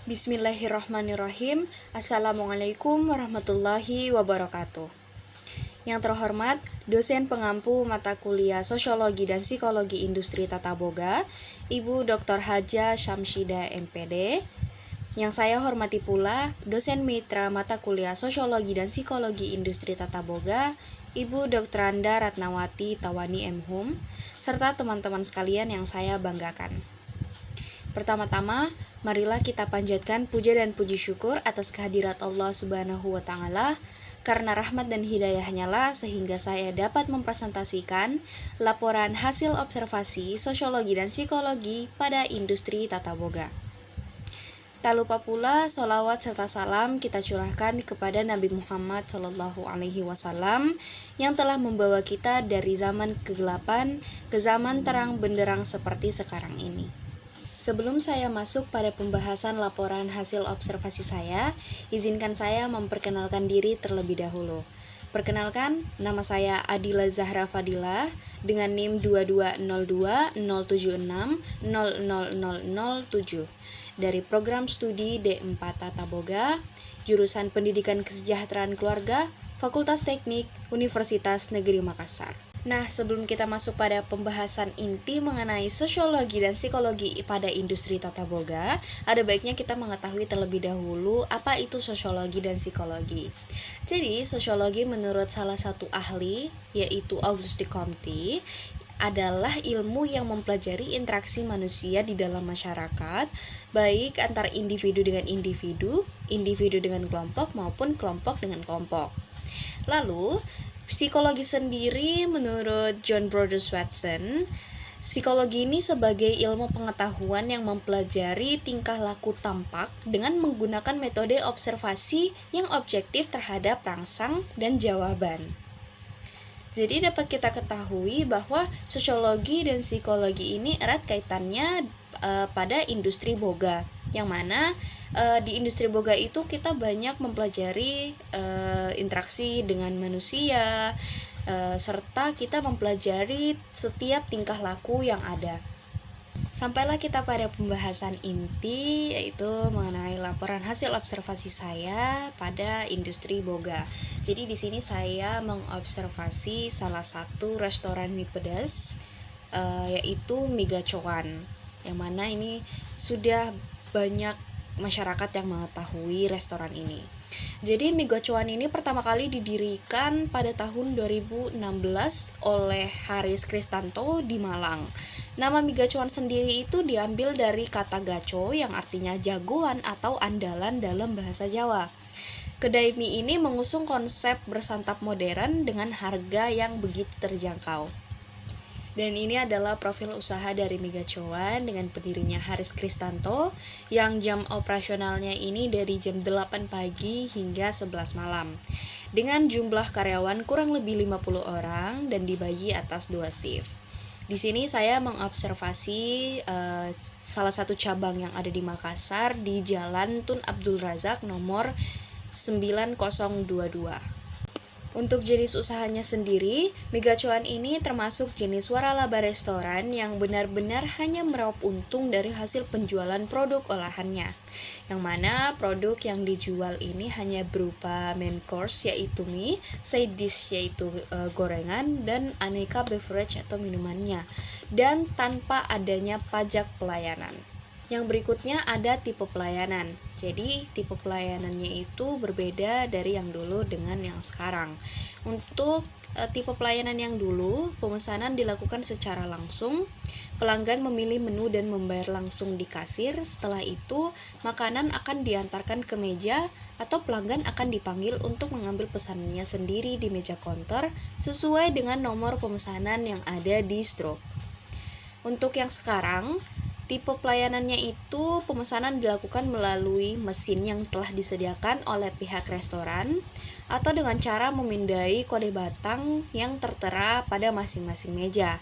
Bismillahirrahmanirrahim. Assalamualaikum warahmatullahi wabarakatuh. Yang terhormat, dosen pengampu mata kuliah Sosiologi dan Psikologi Industri Tata Boga, Ibu Dr. Haja Syamsida MPD. Yang saya hormati pula, dosen mitra mata kuliah Sosiologi dan Psikologi Industri Tata Boga, Ibu Dr. Anda Ratnawati Tawani MHum, serta teman-teman sekalian yang saya banggakan. Pertama-tama, marilah kita panjatkan puja dan puji syukur atas kehadirat Allah Subhanahu wa Ta'ala, karena rahmat dan hidayahnya lah sehingga saya dapat mempresentasikan laporan hasil observasi sosiologi dan psikologi pada industri tata boga. Tak lupa pula sholawat serta salam kita curahkan kepada Nabi Muhammad SAW yang telah membawa kita dari zaman kegelapan ke zaman terang benderang seperti sekarang ini. Sebelum saya masuk pada pembahasan laporan hasil observasi saya, izinkan saya memperkenalkan diri terlebih dahulu. Perkenalkan, nama saya Adila Zahra Fadila dengan NIM 2202-076-00007 dari program studi D4 Tata Boga, jurusan Pendidikan Kesejahteraan Keluarga, Fakultas Teknik, Universitas Negeri Makassar. Nah, sebelum kita masuk pada pembahasan inti mengenai sosiologi dan psikologi pada industri tata boga, ada baiknya kita mengetahui terlebih dahulu apa itu sosiologi dan psikologi. Jadi, sosiologi menurut salah satu ahli, yaitu Auguste Comte, adalah ilmu yang mempelajari interaksi manusia di dalam masyarakat, baik antara individu dengan individu, individu dengan kelompok, maupun kelompok dengan kelompok. Lalu, psikologi sendiri menurut John Brodus Watson, psikologi ini sebagai ilmu pengetahuan yang mempelajari tingkah laku tampak dengan menggunakan metode observasi yang objektif terhadap rangsang dan jawaban. Jadi dapat kita ketahui bahwa sosiologi dan psikologi ini erat kaitannya pada industri boga, yang mana di industri boga itu kita banyak mempelajari interaksi dengan manusia, serta kita mempelajari setiap tingkah laku yang ada. Sampailah kita pada pembahasan inti, yaitu mengenai laporan hasil observasi saya pada industri boga. Jadi di sini saya mengobservasi salah satu restoran mie pedas, yaitu Mie Gacoan, yang mana ini sudah banyak masyarakat yang mengetahui restoran ini. Jadi Mie Gacoan ini pertama kali didirikan pada tahun 2016 oleh Haris Kristanto di Malang. Nama Mie Gacoan sendiri itu diambil dari kata gaco yang artinya jagoan atau andalan dalam bahasa Jawa. Kedai mie ini mengusung konsep bersantap modern dengan harga yang begitu terjangkau. Dan ini adalah profil usaha dari Mie Gacoan dengan pendirinya Haris Kristanto yang jam operasionalnya ini dari jam 8 pagi hingga 11 malam. Dengan jumlah karyawan kurang lebih 50 orang dan dibagi atas 2 shift. Di sini saya mengobservasi salah satu cabang yang ada di Makassar di Jalan Tun Abdul Razak nomor 9022. Untuk jenis usahanya sendiri, Mie Gacoan ini termasuk jenis waralaba restoran yang benar-benar hanya meraup untung dari hasil penjualan produk olahannya. Yang mana produk yang dijual ini hanya berupa main course yaitu mie, side dish yaitu gorengan, dan aneka beverage atau minumannya, dan tanpa adanya pajak pelayanan. Yang berikutnya ada tipe pelayanan. Jadi tipe pelayanannya itu berbeda dari yang dulu dengan yang sekarang. Untuk tipe pelayanan yang dulu, pemesanan dilakukan secara langsung. Pelanggan memilih menu dan membayar langsung di kasir. Setelah itu, makanan akan diantarkan ke meja atau pelanggan akan dipanggil untuk mengambil pesanannya sendiri di meja counter sesuai dengan nomor pemesanan yang ada di strop. Untuk yang sekarang, tipe pelayanannya itu pemesanan dilakukan melalui mesin yang telah disediakan oleh pihak restoran atau dengan cara memindai kode batang yang tertera pada masing-masing meja.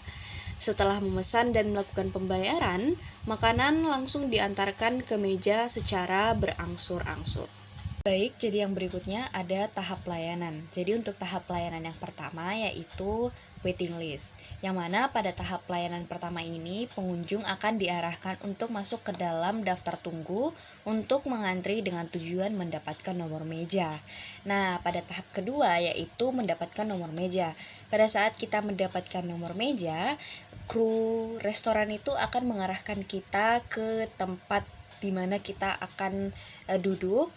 Setelah memesan dan melakukan pembayaran, makanan langsung diantarkan ke meja secara berangsur-angsur. Baik, jadi yang berikutnya ada tahap pelayanan. Jadi untuk tahap pelayanan yang pertama yaitu waiting list, yang mana pada tahap pelayanan pertama ini pengunjung akan diarahkan untuk masuk ke dalam daftar tunggu untuk mengantri dengan tujuan mendapatkan nomor meja. Nah, pada tahap kedua yaitu mendapatkan nomor meja. Pada saat kita mendapatkan nomor meja, kru restoran itu akan mengarahkan kita ke tempat di mana kita akan duduk,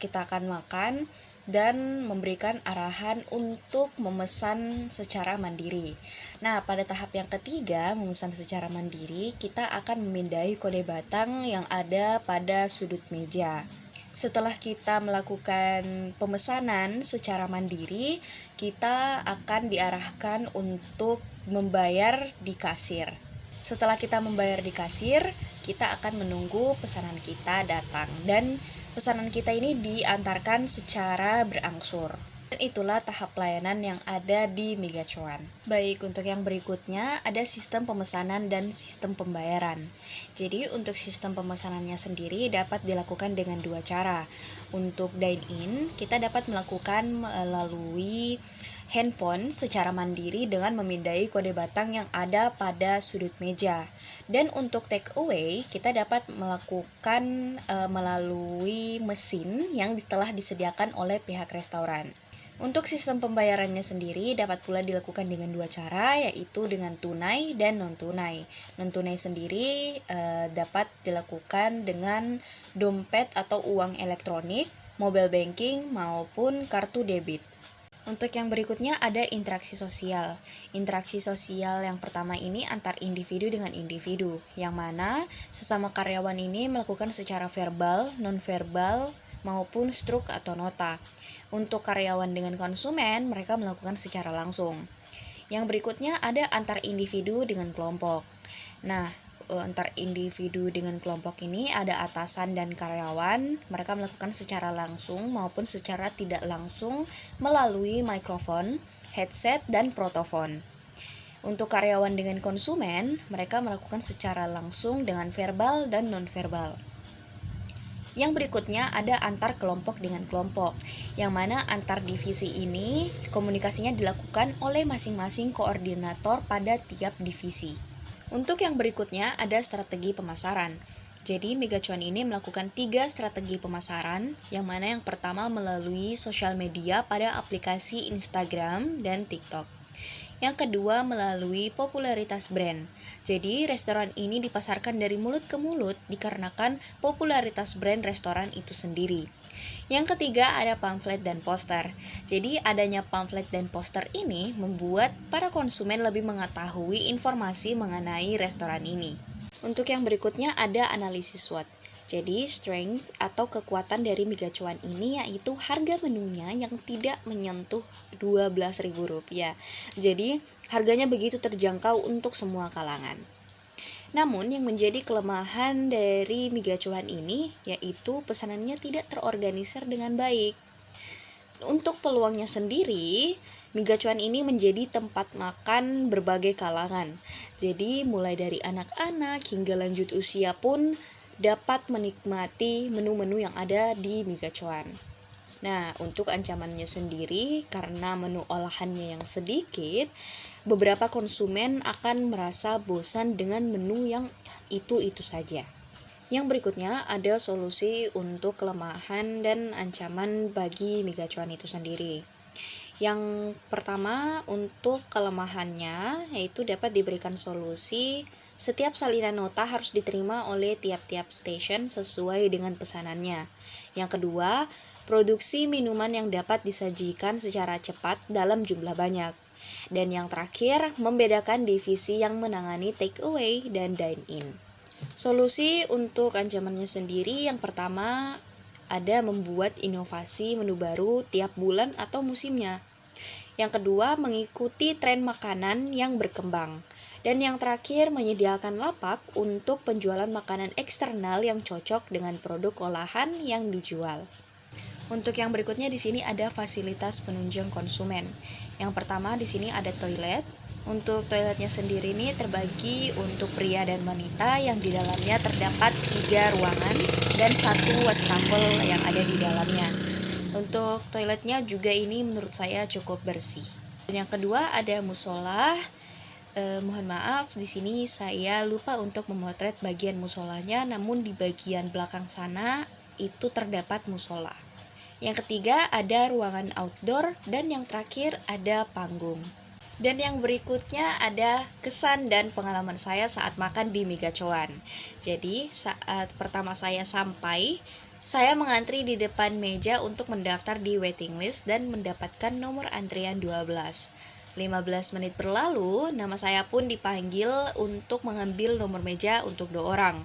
kita akan makan dan memberikan arahan untuk memesan secara mandiri. Nah, pada tahap yang ketiga, memesan secara mandiri, kita akan memindai kode batang yang ada pada sudut meja. Setelah kita melakukan pemesanan secara mandiri, kita akan diarahkan untuk membayar di kasir. Setelah kita membayar di kasir, kita akan menunggu pesanan kita datang dan pesanan kita ini diantarkan secara berangsur. Dan itulah tahap pelayanan yang ada di Megacuan. Baik, untuk yang berikutnya ada sistem pemesanan dan sistem pembayaran. Jadi untuk sistem pemesanannya sendiri dapat dilakukan dengan dua cara. Untuk dine-in, kita dapat melakukan melalui handphone secara mandiri dengan memindai kode batang yang ada pada sudut meja. Dan untuk take away, kita dapat melakukan melalui mesin yang telah disediakan oleh pihak restoran. Untuk sistem pembayarannya sendiri dapat pula dilakukan dengan dua cara, yaitu dengan tunai dan non-tunai. Non-tunai sendiri dapat dilakukan dengan dompet atau uang elektronik, mobile banking, maupun kartu debit. Untuk yang berikutnya ada interaksi sosial. Interaksi sosial yang pertama ini antar individu dengan individu, yang mana sesama karyawan ini melakukan secara verbal, non-verbal, maupun struk atau nota. Untuk karyawan dengan konsumen, mereka melakukan secara langsung. Yang berikutnya ada antar individu dengan kelompok. Nah, antar individu dengan kelompok ini ada atasan dan karyawan, mereka melakukan secara langsung maupun secara tidak langsung melalui mikrofon, headset, dan protofon. Untuk karyawan dengan konsumen, mereka melakukan secara langsung dengan verbal dan non-verbal. Yang berikutnya ada antar kelompok dengan kelompok, yang mana antar divisi ini komunikasinya dilakukan oleh masing-masing koordinator pada tiap divisi. Untuk yang berikutnya ada strategi pemasaran. Jadi Megacuan ini melakukan 3 strategi pemasaran, yang mana yang pertama melalui sosial media pada aplikasi Instagram dan TikTok. Yang kedua melalui popularitas brand. Jadi restoran ini dipasarkan dari mulut ke mulut dikarenakan popularitas brand restoran itu sendiri. Yang ketiga ada pamflet dan poster. Jadi adanya pamflet dan poster ini membuat para konsumen lebih mengetahui informasi mengenai restoran ini. Untuk yang berikutnya ada analisis SWOT. Jadi strength atau kekuatan dari Megacuan ini yaitu harga menunya yang tidak menyentuh Rp12.000. Jadi harganya begitu terjangkau untuk semua kalangan. Namun yang menjadi kelemahan dari Megacuan ini yaitu pesanannya tidak terorganisir dengan baik. Untuk peluangnya sendiri, Megacuan ini menjadi tempat makan berbagai kalangan. Jadi mulai dari anak-anak hingga lanjut usia pun dapat menikmati menu-menu yang ada di Megacuan. Nah, untuk ancamannya sendiri, karena menu olahannya yang sedikit, beberapa konsumen akan merasa bosan dengan menu yang itu-itu saja. Yang berikutnya ada solusi untuk kelemahan dan ancaman bagi Megacuan itu sendiri. Yang pertama untuk kelemahannya yaitu dapat diberikan solusi setiap salinan nota harus diterima oleh tiap-tiap stasiun sesuai dengan pesanannya. Yang kedua, produksi minuman yang dapat disajikan secara cepat dalam jumlah banyak. Dan yang terakhir, membedakan divisi yang menangani take away dan dine-in. Solusi untuk ancamannya sendiri yang pertama ada membuat inovasi menu baru tiap bulan atau musimnya. Yang kedua, mengikuti tren makanan yang berkembang. Dan yang terakhir, menyediakan lapak untuk penjualan makanan eksternal yang cocok dengan produk olahan yang dijual. Untuk yang berikutnya di sini ada fasilitas penunjang konsumen. Yang pertama di sini ada toilet, Untuk toiletnya sendiri ini terbagi untuk pria dan wanita yang di dalamnya terdapat 3 ruangan dan 1 wastafel yang ada di dalamnya. Untuk toiletnya juga ini menurut saya cukup bersih. Dan yang kedua ada musola. Mohon maaf, di sini saya lupa untuk memotret bagian musolanya, namun di bagian belakang sana itu terdapat musola. Yang ketiga ada ruangan outdoor dan yang terakhir ada panggung. Dan yang berikutnya ada kesan dan pengalaman saya saat makan di Migacuan. Jadi saat pertama saya sampai, saya mengantri di depan meja untuk mendaftar di waiting list dan mendapatkan nomor antrian 12. 15 menit berlalu, nama saya pun dipanggil untuk mengambil nomor meja untuk 2 orang.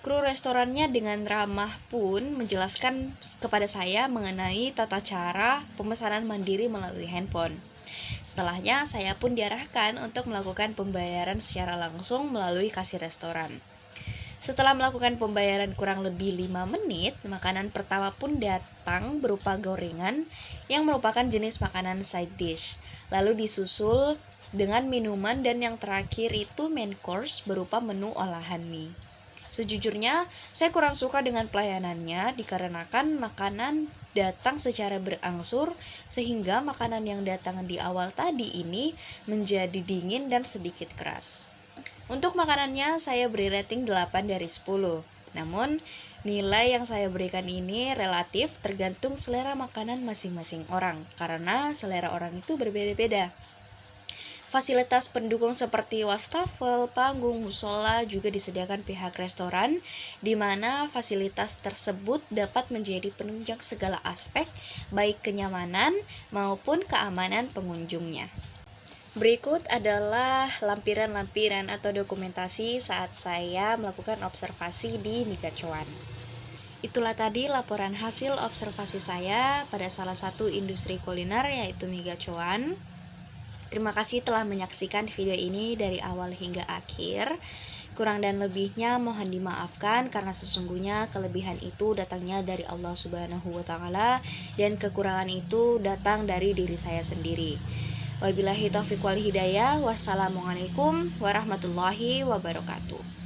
Kru restorannya dengan ramah pun menjelaskan kepada saya mengenai tata cara pemesanan mandiri melalui handphone. Setelahnya, saya pun diarahkan untuk melakukan pembayaran secara langsung melalui kasir restoran. Setelah melakukan pembayaran kurang lebih 5 menit, makanan pertama pun datang berupa gorengan yang merupakan jenis makanan side dish. Lalu disusul dengan minuman dan yang terakhir itu main course berupa menu olahan mie. Sejujurnya, saya kurang suka dengan pelayanannya dikarenakan makanan datang secara berangsur sehingga makanan yang datang di awal tadi ini menjadi dingin dan sedikit keras. Untuk makanannya saya beri rating 8 dari 10. Namun, nilai yang saya berikan ini relatif tergantung selera makanan masing-masing orang karena selera orang itu berbeda-beda. Fasilitas pendukung seperti wastafel, panggung, musola juga disediakan pihak restoran, di mana fasilitas tersebut dapat menjadi penunjang segala aspek, baik kenyamanan maupun keamanan pengunjungnya. Berikut adalah lampiran-lampiran atau dokumentasi saat saya melakukan observasi di Migacuan. Itulah tadi laporan hasil observasi saya pada salah satu industri kuliner yaitu Migacuan. Terima kasih telah menyaksikan video ini dari awal hingga akhir. Kurang dan lebihnya mohon dimaafkan karena sesungguhnya kelebihan itu datangnya dari Allah Subhanahu wa taala dan kekurangan itu datang dari diri saya sendiri. Wabillahi taufiq wal hidayah. Wassalamualaikum warahmatullahi wabarakatuh.